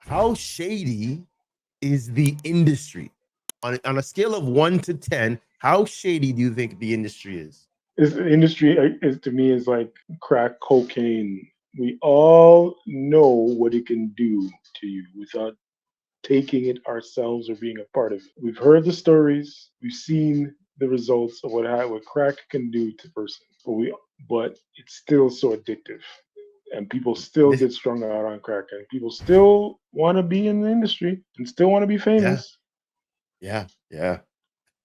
how shady is the industry on a scale of 1 to 10? How shady do you think the industry is? This industry is to me is like crack cocaine. We all know what it can do to you without taking it ourselves or being a part of it. We've heard the stories, we've seen the results of what crack can do to a person, but it's still so addictive, and people And still this, get strung out on crack, and people still want to be in the industry and still want to be yeah, famous yeah.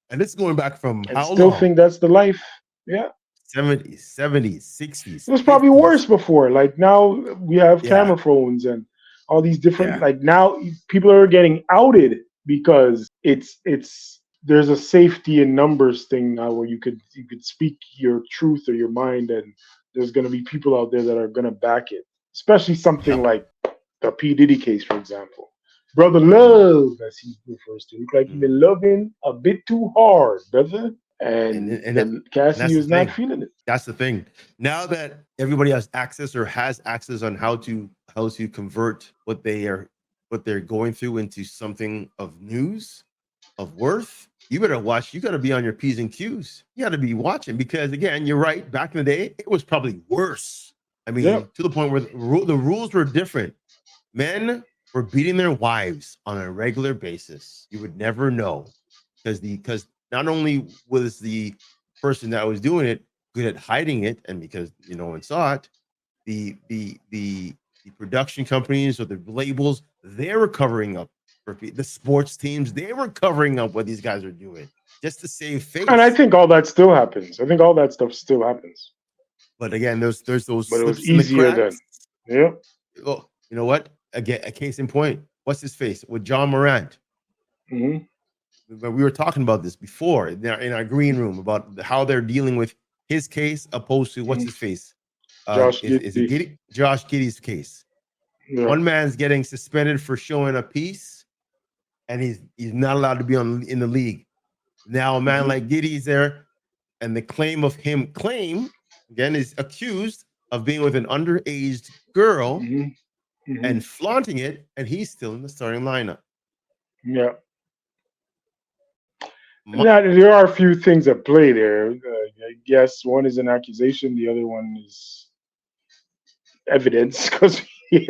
And this is going back from and how still long? think that's the life. Yeah. 70s, 70s, It 60s, was probably 50s. worse before. Like now we have Yeah, camera phones and all these different. yeah, Like now people are getting outed because it's there's a safety in numbers thing now where you could speak your truth or your mind, and there's gonna be people out there that are gonna back it. Especially something yep. like the P Diddy case, for example. Brother Mm, Love, as he refers to, look like he mm. been loving a bit too hard, brother, And and and that, then and Cassie that's the was not thing. feeling it. That's the thing. Now that everybody has access or has access on how to convert what they're going through into something of news, of worth, you better watch. You got to be on your P's and Q's. You got to be watching because, again, you're right. Back in the day, it was probably worse. I Yep. mean, to the point where the rules were different. Men were beating their wives on a regular basis. You would never know because not only was the person that was doing it good at hiding it, and because no one saw it, the the the the production companies or the labels, they were covering up for the sports teams. They were covering up what these guys are doing just to save And I face. think all that still happens. I think all that stuff still happens. But again, there's those But it was slips in the easier then. cracks. Yep. Oh, you know what? Again, a case in point. What's his face with John Morant? Hmm. But we were talking about this before in our green room about how they're dealing with his case opposed to what's his face. Josh Is it Giddy. Giddy? Josh Giddy's case. Yeah. One man's getting suspended for showing a piece, and he's not allowed to be on in the league. Now a man Hmm. like Giddy's there, and the claim again is accused of being with an underage girl Hmm. Hmm. and flaunting it, and he's still in the starting lineup. Yeah. My, Now, there are a few things at play there. I guess one is an accusation, the other one is evidence because he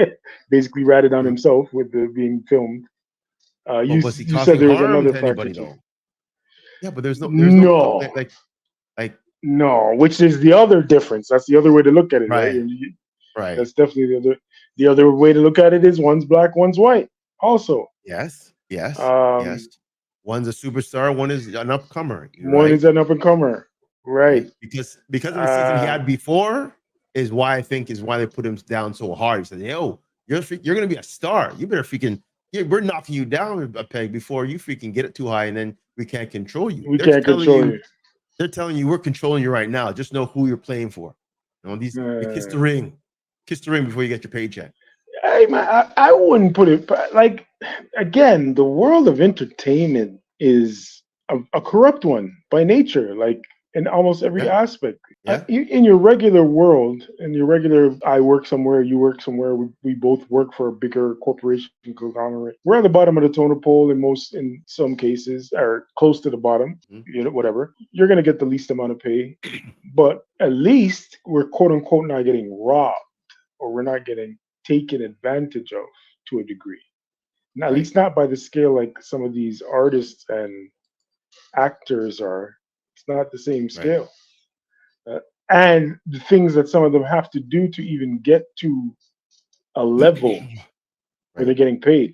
basically ratted on himself with the being filmed. but was he You said causing there was harm another to factor anybody too. though? Yeah, but there's no No, like no, which is the other difference. That's the other way to look at it, right? right, right. That's definitely the other way to look at it is one's black, one's white. Also, Yes, yes, yes. um, One's a superstar, one is an upcomer. You're one is right, an up and comer, right? right? Because of the season he Uh, had before is why they put him down so hard. He said, "Yo, you're gonna be a star. You better freaking yeah, we're knocking you down a peg before you freaking get it too high, and then we can't control you. we can't control you. They're telling you we're controlling you right now. Just know who you're playing for. These Uh, kiss the ring before you get your paycheck. hey man, I wouldn't put it like again. The world of entertainment is a corrupt one by nature. Like in almost every Yeah, aspect. yeah. In your regular world, in your regular, I work somewhere, you work somewhere, we both work for a bigger corporation conglomerate. We're at the bottom of the totem pole in some cases, or close to the bottom, Mhm. whatever. You're going to get the least amount of pay, but at least we're quote unquote not getting robbed or we're not getting taken advantage of to a degree. At Right, least not by the scale like some of these artists and actors are. It's not the same right, scale. Uh, and the things that some of them have to do to even get to a level where they're right. getting paid.